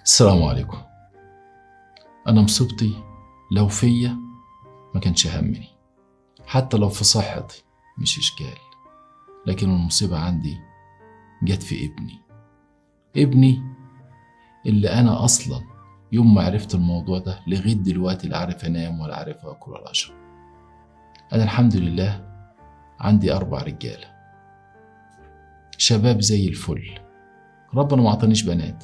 السلام عليكم. أنا مصيبتي لو فيا ما كانش همني، حتى لو في صحتي مش إشكال، لكن المصيبة عندي جت في ابني اللي أنا أصلا يوم ما عرفت الموضوع ده لغاية دلوقتي لا عارف أنام ولا عارف أكل ولا أشرب. أنا الحمد لله عندي 4 رجالة شباب زي الفل، ربنا ما عطانيش بنات.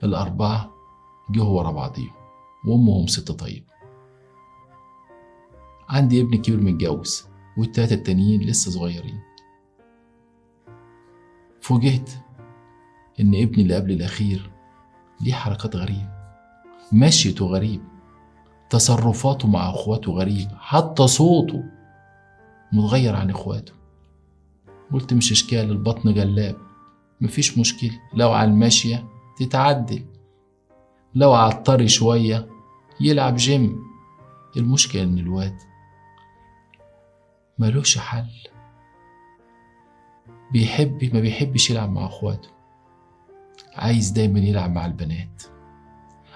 ال4 جه ورا بعضيهم وأمهم ست طيب. عندي ابن كبير متجوز والتلاتة التانيين لسه صغيرين. فوجئت إن ابني اللي قبل الأخير ليه حركات غريبة، مشيته غريب، تصرفاته مع أخواته غريب، حتى صوته متغير عن إخواته. قلت مش إشكال، البطن جلاب، مفيش مشكلة، لو على الماشية تتعدل، لو على الطري شوية يلعب جيم. المشكلة إن الواد ملوش حل، ما بيحبش يلعب مع أخواته، عايز دايما يلعب مع البنات.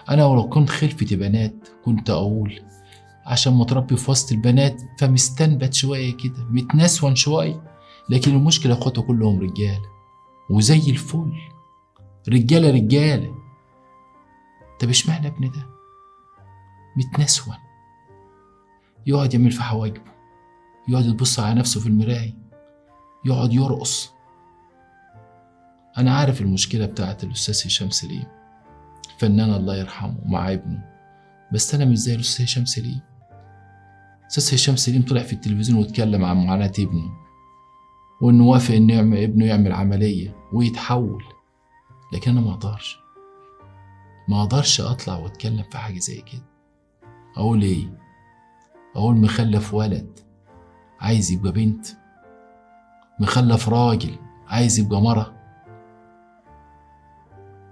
أنا لو كنت خلفتي بنات كنت أقول عشان متربي في وسط البنات فمستنبت شوية كده، متنسون شوية، لكن المشكلة أخواته كلهم رجالة وزي الفل، رجالة رجالة. طب اشمعنى ابن ده متنسون، يقعد يعمل في حواجبه، يقعد يبص على نفسه في المراية، يقعد يرقص. أنا عارف المشكلة بتاعت الأستاذ هشام سليم، فنان الله يرحمه مع ابنه، بس أنا مش زي الأستاذ هشام سليم. أستاذ هشام سليم طلع في التلفزيون واتكلم عن معاناة ابنه، وإنه وافق إن ابنه يعمل عملية ويتحول، لكن أنا ما أقدرش أطلع وأتكلم في حاجة زي كده. أقول إيه؟ أقول مخلف ولد عايز يبقى بنت، مخلف راجل عايز يبقى مرة.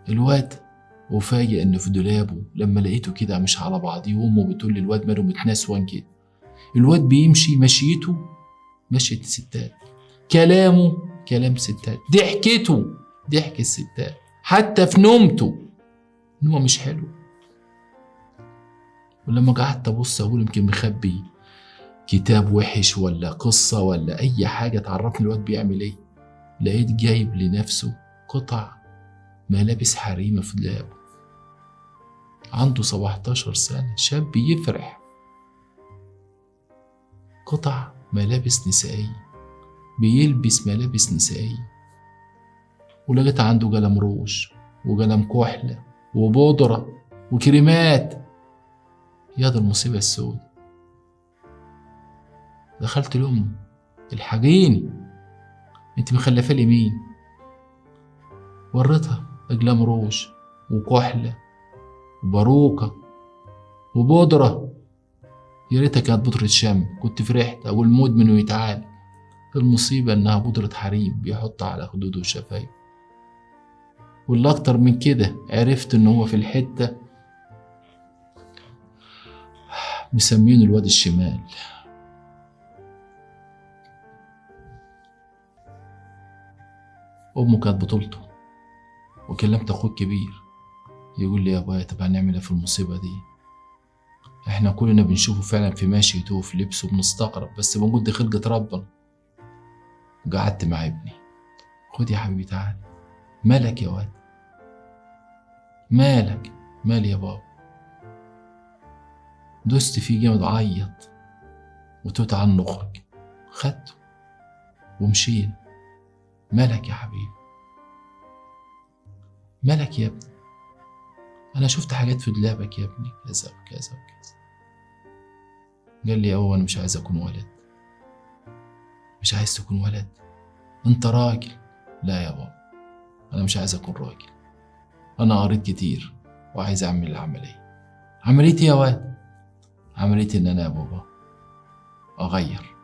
الواد وفاجئ إنه في دولابه لما لقيته كده مش على بعضيه، وأمه بتقول لي الواد ماله متنسون كده. الواد بيمشي مشيته مشية الستات، كلامه كلام ستات، ضحكته ضحك الستات، حتى في نومته نومه مش حلو. ولما قعدت ابص اقول يمكن مخبي كتاب وحش ولا قصة ولا اي حاجة تعرفني الواد بيعمل ايه، لقيت جايب لنفسه قطع ملابس حريمة في دولابه. عنده 17 سنة، شاب يفرح، قطع ملابس نسائية، بيلبس ملابس نسائية. ولقيت عنده قلم روج وقلم كحلة وبودرة وكريمات. يا ده المصيبة السود. دخلت لأمه، الحقيني انت مخلفة لي مين؟ وريتها أقلام روج وكحلة وباروكة وبودرة. يا ريتها كانت بودرة شم، كنت فرحت أقول مدمن ويتعال. المصيبة إنها بودرة حريم بيحطها على خدوده وشفايفه. واللي أكتر من كده عرفت إن هو في الحتة مسمينه الواد الشمال. أمه كانت بطولته، وكلمت أخوه الكبير يقول لي يا أبويا طب هنعمل إيه في المصيبة دي؟ إحنا كلنا بنشوفه فعلا في مشيته وفي لبسه بنستغرب، بس بنقول دي خلقة ربنا. قعدت مع ابني، خد يا حبيبي تعالى، مالك يا واد؟ مالك؟ مالي يا بابا؟ دوست فيه جامد، عيط وتوت تعال نخرج. خدته ومشينا. مالك يا حبيبي؟ مالك يا ابني؟ أنا شفت حاجات في دولابك يا ابني كذا وكذا وكذا. قال لي أنا مش عايز أكون ولد. مش عايز تكون ولد؟ أنت راجل. لا يا بابا أنا مش عايز أكون راجل، أنا قريت كتير وعايز أعمل العملية. عملية إيه يا واد؟ عملية إن أنا يا بابا أغير.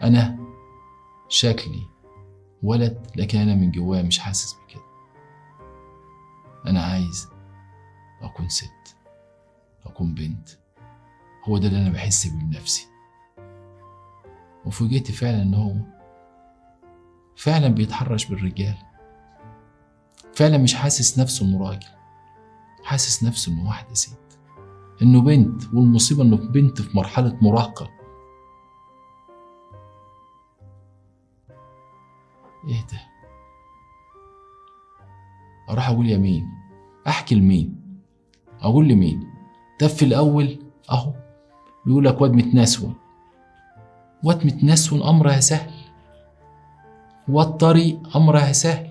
أنا شكلي ولد لكن أنا من جوايا مش حاسس بكده. أنا عايز أكون ست، أكون بنت، هو ده اللي أنا بحس بيه بنفسي. وفوجئت فعلا إن هو فعلا بيتحرش بالرجال، فعلا مش حاسس نفسه إنه راجل، حاسس نفسه انه واحدة ست، انه بنت، والمصيبة انه بنت في مرحلة مراهقة. ايه ده؟ اروح اقول يا مين؟ احكي لمين؟ اقول لمين؟ طب في الاول اهو بيقول لك واد متنسون، واد متنسون امرها سهل، واد طريق امرها سهل،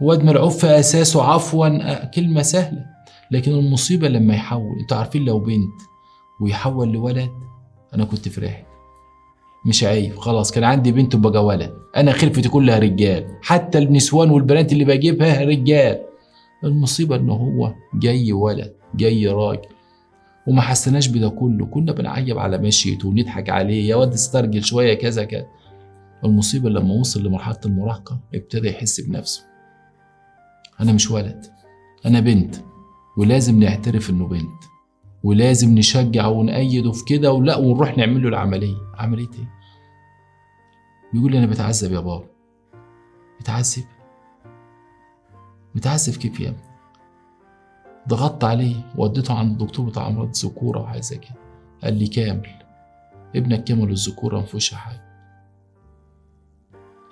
واد ملعوب في اساسه عفوا كلمة سهلة. لكن المصيبة لما يحول، انتوا عارفين لو بنت ويحول لولد انا كنت فرحت، مش عيب، خلاص كان عندي بنت وبقى ولد، انا خلفتي كلها رجال، حتى النسوان والبنات اللي بجيبها رجال. المصيبة انه هو جاي ولد، جاي راجل، وما حسناش بده كله، كنا بنعيب على مشيته ونضحك عليه، يا واد استرجل شوية كذا كذا. المصيبة لما وصل لمرحلة المراهقة ابتدى يحس بنفسه، انا مش ولد، انا بنت، ولازم نعترف انه بنت، ولازم نشجع ونأيده في كده، ولا ونروح نعمل له العملية. عملية ايه؟ بيقول لي انا بتعذب يا بابا. بتعذب؟ بتعذب كيف يا ابني؟ ضغطت عليه وديته عند الدكتور بتاع امراض الذكوره وحاجه زي كده، قال لي كامل، ابنك كامل الذكوره ما فيهوش حاجه،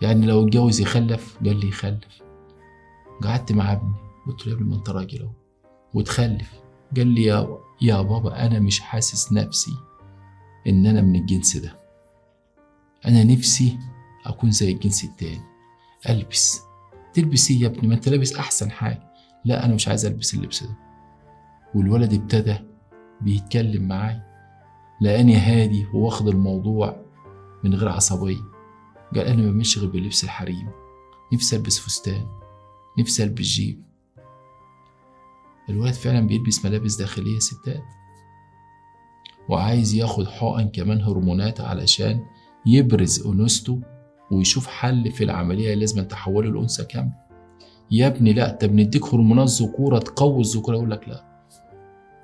يعني لو اتجوز يخلف. قال لي يخلف. قعدت مع ابني قلت له يا ابني ما انت راجل اهو وتخلف. قال لي يا بابا انا مش حاسس نفسي ان انا من الجنس ده، انا نفسي اكون زي الجنس التاني. البس. تلبس ايه يا ابني؟ ما انت لابس احسن حاجه. لا انا مش عايز البس اللبس ده. والولد ابتدى بيتكلم معاي، لقاني هادي واخد الموضوع من غير عصبيه. قال انا ما بمشي غير بلبس الحريم، نفسي البس فستان، نفسي البس جيب. الولد فعلا بيلبس ملابس داخليه ستات، وعايز ياخد حقن كمان هرمونات علشان يبرز انوثته ويشوف حل في العمليه، لازم تحوله لانثى كامله. يا ابني لا، طب نديك هرمونات ذكوره تقوي الذكوره. يقول لك لا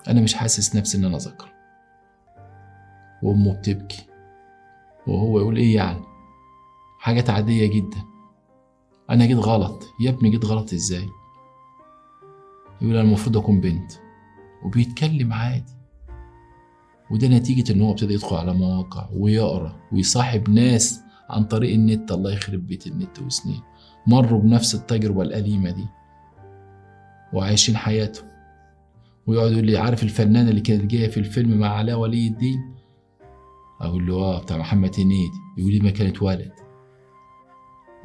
انا مش حاسس نفسي ان انا ذكر. وامه بتبكي وهو يقول ايه يعني، حاجات عاديه جدا. انا جيت غلط يا ابني. جيت غلط ازاي؟ يقول انا المفروض اكون بنت، وبيتكلم عادي. وده نتيجة ان هو ابتدى يدخل على مواقع ويقرأ ويصاحب ناس عن طريق النت. الله يخرب بيت النت وسنين مروا بنفس التجربة الأليمة دي وعايشين حياته. ويقعد يقول لي عارف الفنانة اللي كانت جاية في الفيلم مع علاء ولي الدين؟ اقول له بتاع محمد هنيدي. يقول لي ما كانت ولد.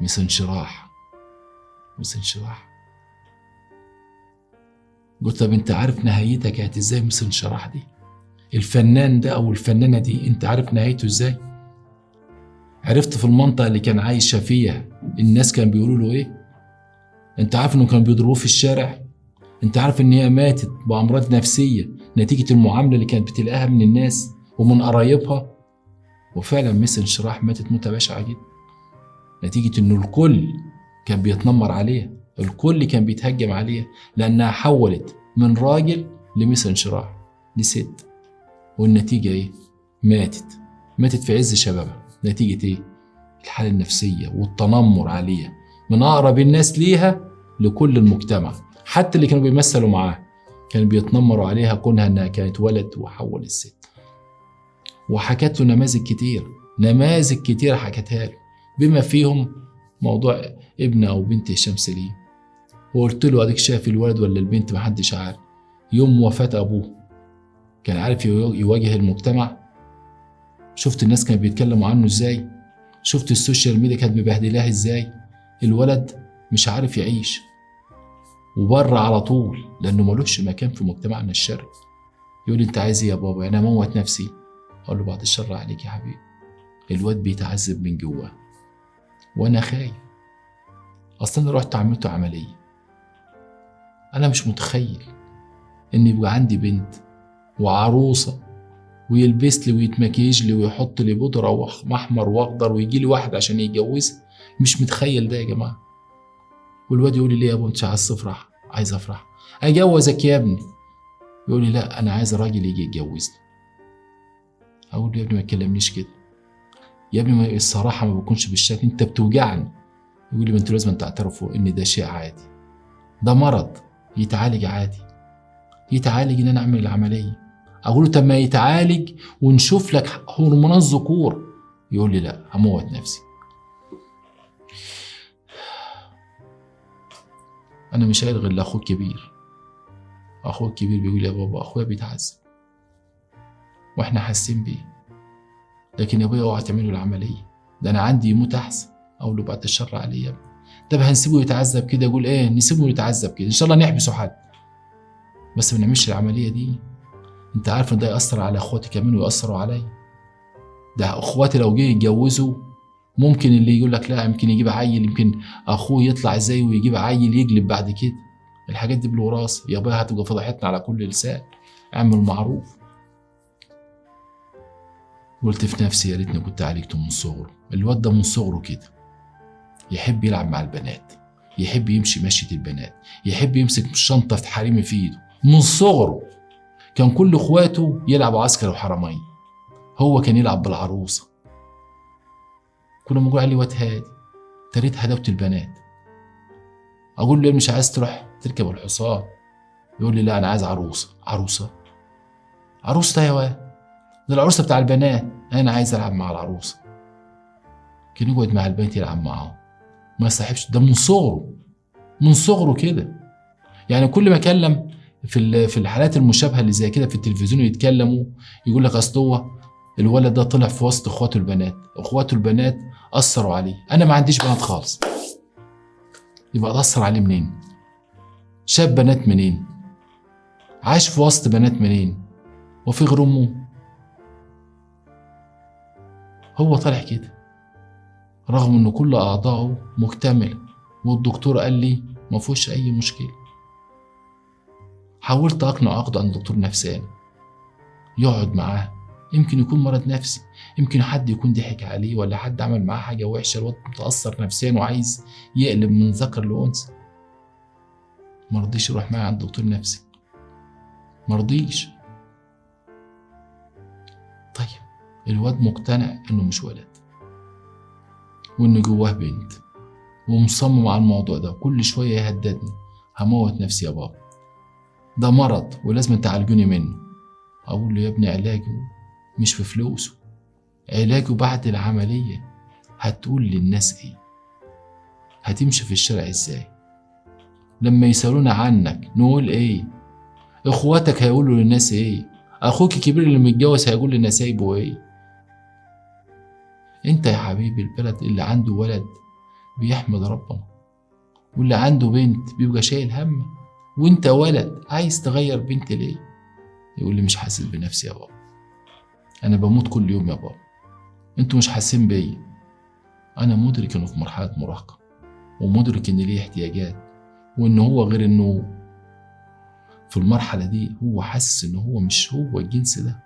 مس انشراح. قلت طب انت عارف نهايتها كانت ازاي مس انشراح دي؟ الفنان ده او الفنانة دي انت عارف نهايته ازاي؟ عرفت في المنطقة اللي كان عايشة فيها الناس كان بيقولوا له ايه؟ انت عارف انه كانوا بيضربوه في الشارع؟ انت عارف ان هي ماتت بأمراض نفسية نتيجة المعاملة اللي كانت بتلاقيها من الناس ومن قرايبها؟ وفعلا مس انشراح ماتت موتة بشعة جدا نتيجة انه الكل كان بيتنمر عليها، الكل كان بيتهجم عليها، لانها حولت من راجل لمس انشراح لست. والنتيجة ايه؟ ماتت في عز شبابها. نتيجة ايه؟ الحالة النفسية والتنمر عليها من اقرب الناس ليها لكل المجتمع. حتى اللي كانوا بيمثلوا معاها كانوا بيتنمروا عليها كونها انها كانت ولد وحول الست. وحكت له نماذج كتير حكتها له، بما فيهم موضوع ابن او بنت هشام سليم. وقلت له اديك شايف الولد ولا البنت؟ محدش عارف. يوم وفاة ابوه كان عارف يواجه المجتمع. شفت الناس كانوا بيتكلموا عنه ازاي؟ شفت السوشيال ميديا كانت مبهدلاه ازاي؟ الولد مش عارف يعيش وبره على طول لانه ملوش مكان في مجتمعنا الشرقي. يقول لي انت عايز ايه يا بابا؟ انا اموت نفسي؟ اقول له بعد الشر عليك يا حبيبي، الواد بيتعذب من جواه وانا خايف. اصلا انا رحت عملته عمليه. انا مش متخيل ان يبقى عندي بنت وعروسه ويلبس لي ويتمكيج لي ويحط لي بودره واحمر واخضر ويجي لي واحد عشان يتجوز. مش متخيل ده يا جماعه. والواد يقول لي ليه يا ابو انت عايز تفرح؟ عايز افرح. اجوزك يا ابني؟ يقول لي لا انا عايز راجل يجي يتجوزني. اقول له يا ابني ما تكلمنيش كده يا ابني، الصراحه ما بكونش بالشكل، انت بتوجعني. يقول لي ما انتوا لازم تعترفوا ان ده شيء عادي، ده مرض يتعالج عادي. يتعالج ان انا اعمل العمليه. اقول له طب ما يتعالج ونشوف لك هرمونات ذكور. يقول لي لا، هموت نفسي. انا مش قايل غير لاخوه الكبير. اخوه الكبير بيقول يا بابا اخويا بيتعذب واحنا حاسين بيه، لكن يا ابويا اوعى تعملوا العمليه، ده انا عندي يموت احسن. اقول له بعد الشر عليه يا ابني. طب هنسيبه يتعذب كده؟ يقول ايه نسيبه يتعذب كده، ان شاء الله نحبسه حد، بس ما نعملش العمليه دي. انت عارف ان ده ياثر على اخواتي كمان وياثروا عليا. ده اخواتي لو جه يتجوزوا ممكن اللي يقول لك لا يمكن يجيب عيل، يمكن اخوه يطلع زيه ويجيب عيل يقلب بعد كده. الحاجات دي بالوراثه يا ابويا، هتبقى فضحتنا على كل لسان. اعمل معروف. قلت في نفسي يا ريتني كنت عالجته من صغره. الواد ده من صغره كده يحب يلعب مع البنات، يحب يمشي مشية البنات، يحب يمسك شنطة حريمي في ايده من صغره. كان كل اخواته يلعبوا عسكر وحرامية، هو كان يلعب بالعروسة. كل ما يقول علي واد هادي، تريت هداوة البنات. اقول له مش عايز تروح تركب الحصان؟ يقول لي لا انا عايز عروسة. عروسة؟ عروسة يا واد، ده العروسة بتاع البنات، انا عايز العب مع العروسة. كان يقعد مع البنات يلعب معاهم، ما يصاحبش. ده من صغره، من صغره كده. يعني كل ما اكلم في الحالات المشابهه اللي زي كده في التلفزيون يتكلموا، يقول لك اصل هو الولد ده طلع في وسط اخواته البنات، اخواته البنات اثروا عليه. انا ما عنديش بنات خالص، يبقى اثر عليه منين؟ شاف بنات منين؟ عاش في وسط بنات منين؟ وفي غير امه؟ هو طالع كده رغم ان كل اعضائه مكتمله، والدكتور قال لي ما فيهوش اي مشكله. حاولت اقنعه عند دكتور نفساني يقعد معاه، يمكن يكون مرض نفسي، يمكن حد يكون ضحك عليه ولا حد عمل معاه حاجه وحشه، الواد متاثر نفسيا وعايز يقلب من ذكر لانثى. مرضيش يروح معايا عند دكتور نفسي، مرضيش. طيب الواد مقتنع انه مش ولد وان جواه بنت، ومصمم على الموضوع ده، كل شويه يهددني هموت نفسي يا بابا، ده مرض ولازم تعالجوني منه. اقول له يا ابني علاجه مش في فلوسه، علاجه بعد العمليه. هتقول للناس ايه؟ هتمشي في الشارع ازاي؟ لما يسألونا عنك نقول ايه؟ اخواتك هيقولوا للناس ايه؟ اخوك الكبير اللي متجوز هيقول للناس سايبه ايه؟ انت يا حبيبي البلد اللي عنده ولد بيحمد ربنا، واللي عنده بنت بيبقى شايل هم، وانت ولد عايز تغير بنت ليه؟ يقول لي مش حاسس بنفسي يا بابا، انا بموت كل يوم يا بابا، انتوا مش حاسين بيا. انا مدرك انه في مرحله مراهقه، ومدرك ان ليه احتياجات، وان هو غير انه في المرحله دي هو حاسس ان هو مش هو الجنس ده،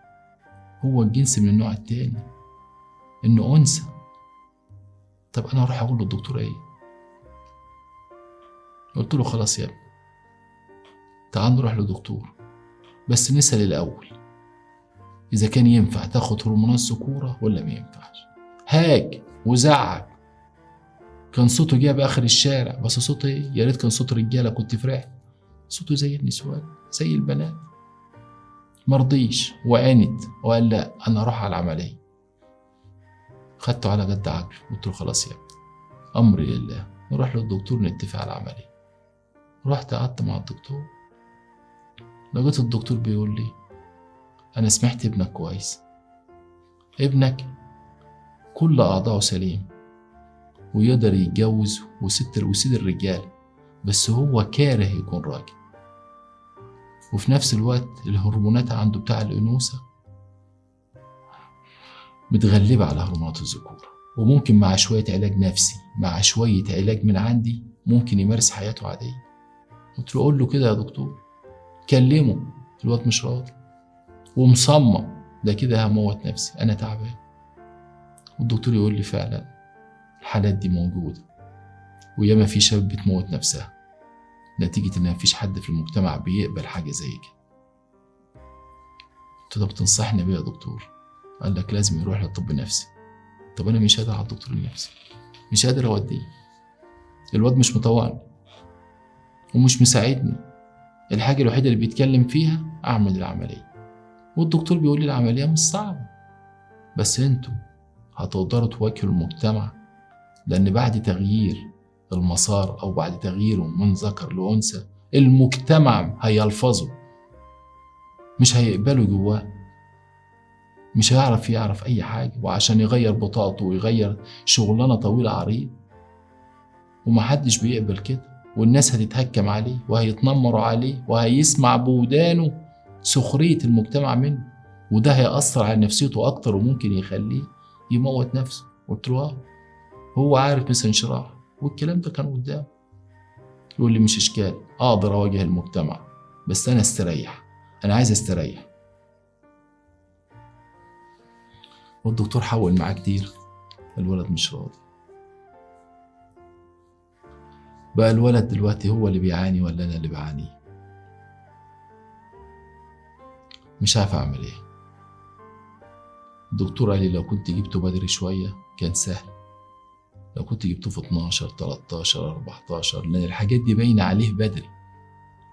هو الجنس من النوع التاني، انه انثى. طب انا اروح اقول للدكتور ايه؟ قلت له خلاص يا ابني تعال نروح لدكتور، بس نسأل الاول اذا كان ينفع تاخد هرمونات ذكوره ولا ما ينفعش. هاج وزعق، كان صوته جاب اخر الشارع، بس صوته ايه؟ يا ريت كان صوت رجاله كنت فرحت. صوته زي النسوان زي البنات. مرضيش وعند وقال لا انا اروح على العمليه. خدته على قد عقله، قلت له خلاص يا ابني امري لله، نروح للدكتور نتفق على العمليه. رحت قعدت مع الدكتور، لقيت الدكتور بيقول لي انا سمعت ابنك كويس، ابنك كل اعضائه سليم ويقدر يتجوز ويسيد الرجال، بس هو كاره يكون راجل، وفي نفس الوقت الهرمونات عنده بتاع الانوثه متغلبه على هرمونات الذكوره، وممكن مع شويه علاج نفسي مع شويه علاج من عندي ممكن يمارس حياته عاديه. قلت له قول له كده يا دكتور، كلمه. الواد مش راضي ومصمم، ده كده هموت نفسي انا تعبان. والدكتور يقول لي فعلا الحالات دي موجوده، وياما في شباب بتموت نفسها نتيجه ان مفيش حد في المجتمع بيقبل حاجه زي كده. قلت له طب تنصحني بيه يا دكتور؟ قال لك لازم يروح للطب النفسي. طب انا مش قادر على الدكتور النفسي، مش قادر اوديه، الواد مش مطوعني ومش مساعدني، الحاجة الوحيدة اللي بيتكلم فيها أعمل العملية. والدكتور بيقول لي العملية مش صعبة، بس انتوا هتقدروا تواجهوا المجتمع، لأن بعد تغيير المسار أو بعد تغييره من ذكر لأنثى المجتمع هيلفظه، مش هيقبله جواه، مش هيعرف يعرف أي حاجة. وعشان يغير بطاقته ويغير شغلانة طويلة عريض، ومحدش بيقبل كده، والناس هتتهكم عليه وهيتنمروا عليه وهيسمع بودانه سخرية المجتمع منه، وده هيأثر على نفسيته أكتر وممكن يخليه يموت نفسه. قلت له هو عارف مثل انشراح، والكلام ده كان قدامه. يقول لي مش إشكال، أقدر أواجه المجتمع، بس أنا استريح، أنا عايز استريح. والدكتور حاول معاه كتير، الولد مش راضي. بقى الولد دلوقتي هو اللي بيعاني ولا أنا اللي بعاني؟ مش عارف أعمل إيه. الدكتور قال لي لو كنت جبته بدري شوية كان سهل، لو كنت جبته في 12 13 14، لأن الحاجات دي باينة عليه بدري.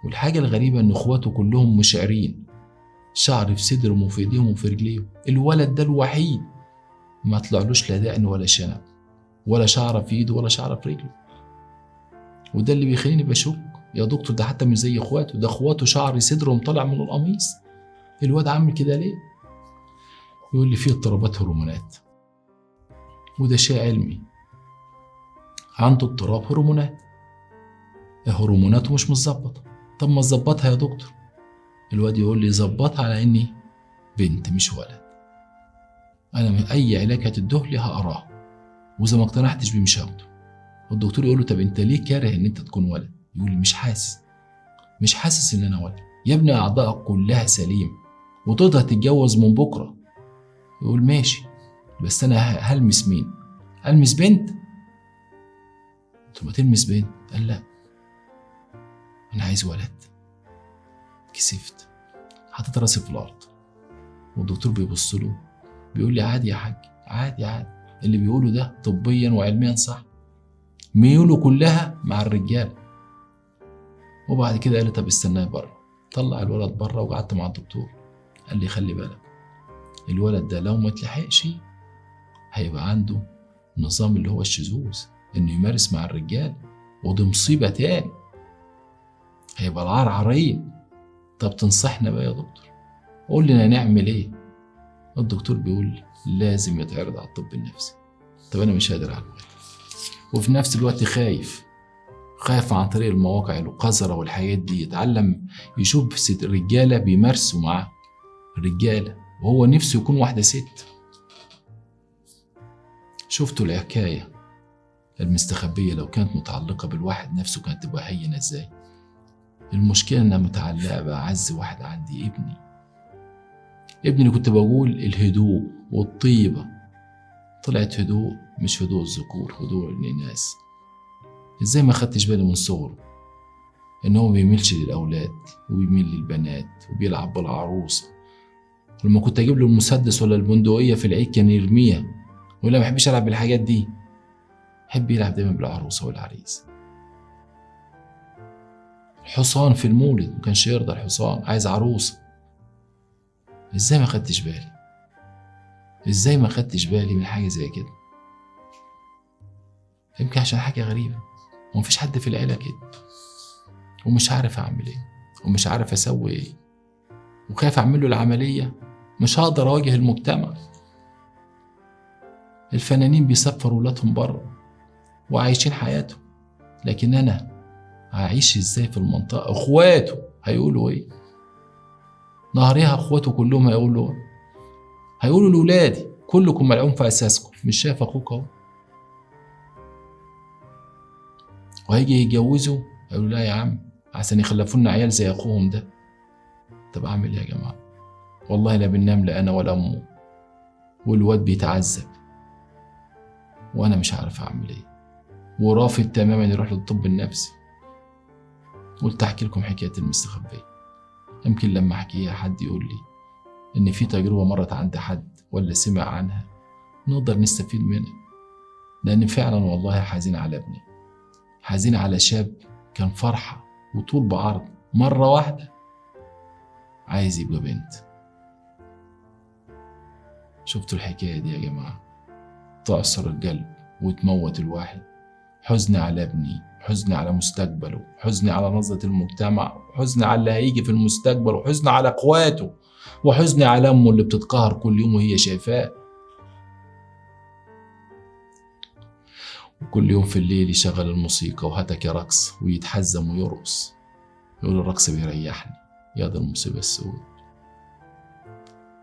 والحاجة الغريبة إن إخواته كلهم مشعرين، شعر في صدرهم وفي إيديهم وفي رجليهم. الولد ده الوحيد ما طلعلوش لا دقن ولا شنب ولا شعرة في إيده ولا شعرة في رجله. وده اللي بيخليني بشك يا دكتور، ده حتى مش زي إخواته، ده إخواته شعر صدرهم طالع من القميص، الواد عامل كده ليه؟ يقول لي فيه اضطرابات هرمونات، وده شيء علمي، عنده اضطراب هرمونات، هرموناته مش متظبطة. طب ما تظبطها يا دكتور. الواد يقول لي ظبطها على اني بنت مش ولد، انا من اي علاج هتدوه لي هقراه، واذا ما اقتنعتش بيه مش هاخده. والدكتور يقول له طب انت ليه كاره ان انت تكون ولد؟ يقول لي مش حاسس ان انا ولد. يا ابني اعضائك كلها سليم وتقدر تتجوز من بكره. يقول ماشي، بس انا هلمس مين؟ المس بنت؟ قلت له ما تلمس بنت. قال لا، انا عايز ولد. كسفت، حطيت راسي في الارض. والدكتور بيبص له بيقول لي عادي يا حاج، عادي، اللي بيقوله ده طبيا وعلميا صح، ميوله كلها مع الرجال. وبعد كده قال لي طب استناه بره. طلع الولد بره وقعدت مع الدكتور. قال لي خلي بالك، الولد ده لو ما تلحقش هيبقى عنده نظام اللي هو الشذوذ، انه يمارس مع الرجال، ودي مصيبه تاني، هيبقى العار عرين. طب تنصحنا بقى يا دكتور، قول لنا نعمل ايه؟ الدكتور بيقول لازم يتعرض على الطب النفسي. طب انا مش قادر اعمل، وفي نفس الوقت خايف عن طريق المواقع القذرة والحاجات دي، يتعلم يشوف رجالة بيمارسوا معاه رجالة وهو نفسه يكون واحدة ست. شفتوا الحكاية المستخبية لو كانت متعلقة بالواحد نفسه كانت تبقى هينة ازاي؟ المشكلة انها متعلقة بأعز واحد عندي، ابني اللي كنت بقول الهدوء والطيبة، طلعت هدوء مش هدوء الذكور، هدوء الإناث. ازاي ما خدتش بالي من صغره ان هو بيميلش للأولاد وبيميل للبنات وبيلعب بالعروسة؟ لما كنت اجيب له المسدس ولا البندقية في العيد كان يرميها، ولا ما بحبش العب بالحاجات دي، يحب يلعب دايما بالعروسة والعريس. الحصان في المولد ما كانش يرضى، الحصان عايز عروسة. ازاي ما خدتش بالي من حاجة زي كده؟ يمكن عشان حاجة غريبة، ومفيش حد في العيلة كده، ومش عارف اعمل ايه ومش عارف اسوي ايه، وخايف اعمل له العملية مش هقدر اواجه المجتمع. الفنانين بيسفروا ولادهم بره وعايشين حياتهم، لكن انا هعيش ازاي في المنطقة؟ اخواته هيقولوا ايه؟ نهاريها اخواته كلهم هيقولوا لولادي كلكم ملعون في اساسكم، مش شايف اخوك اهو؟ وهيجي يتجوزوا يقولوا لا يا عم عشان يخلفونا عيال زي اخوهم ده. طب اعمل ايه يا جماعه؟ والله لا بننام لا انا ولا امه، والواد بيتعذب وانا مش عارف اعمل ايه، ورافض تماما يروح للطب النفسي. قلت احكي لكم حكايه المستخبيه، يمكن لما احكيها حد يقول لي ان في تجربه مرت عند حد ولا سمع عنها نقدر نستفيد منها. لان فعلا والله حزين على ابني، حزين على شاب كان فرحه وطول بعرض مرة واحدة عايز يبقى بنت. شفتوا الحكاية دي يا جماعة؟ تعصر القلب وتموت الواحد. حزن على ابني، حزن على مستقبله، حزن على نظرة المجتمع، حزن على اللي هيجي في المستقبل، وحزن على اخواته، وحزن على امه اللي بتتقهر كل يوم وهي شايفاه. وكل يوم في الليل يشغل الموسيقى وهتك يا رقص ويتحزم ويرقص، يقول الرقص بيريحني. يا ده المصيبة السود.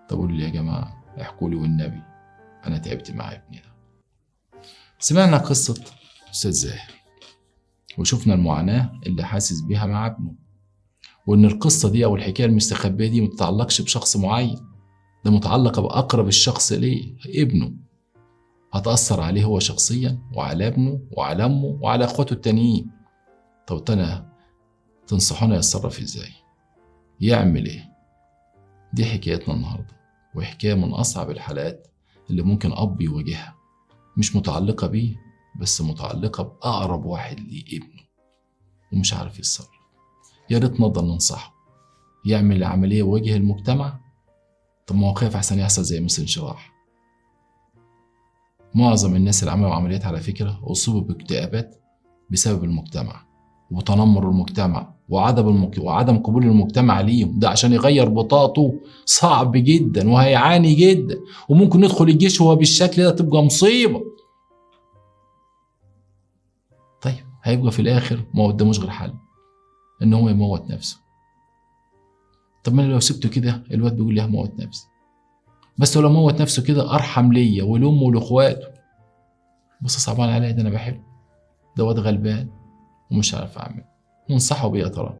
طب قولوا لي يا جماعة، احكوا لي والنبي، أنا تعبت مع ابني ده. سمعنا قصة أستاذ زاهر وشفنا المعاناة اللي حاسس بيها مع ابنه، وإن القصة دي أو الحكاية المستخبية دي متتعلقش بشخص معين، ده متعلقة بأقرب الشخص ليه، ابنه. هتأثر عليه هو شخصيا وعلى ابنه وعلى أمه وعلى أخواته التانيين. طب تنصحونا يتصرف إزاي؟ يعمل إيه؟ دي حكايتنا النهاردة، وحكاية من أصعب الحالات اللي ممكن أب يواجهها، مش متعلقة بيه بس متعلقة بأقرب واحد ليه، ابنه، ومش عارف يتصرف. يا ريت نقدر ننصحه يعمل عملية ويواجه المجتمع. طب ما هو خايف أحسن يحصل زي مثل انشراح. معظم الناس اللي عملوا عمليات على فكرة أصيبوا باكتئابات بسبب المجتمع وتنمر المجتمع وعدم قبول المجتمع ليهم. ده عشان يغير بطاقته صعب جدا وهيعاني جدا، وممكن يدخل الجيش وهو بالشكل ده، تبقى مصيبة. طيب هيبقى في الآخر ما قداموش غير حل، إن هو يموت نفسه. طب ما أنا لو سبته كده الواد بيقول لي هموت نفسي، بس لو موت نفسه كده أرحم ليا ولأمه ولأخواته. بس صعبان عليا، ده أنا بحبه، ده واد غلبان ومش عارف أعمل. ننصحه بيه يا ترى؟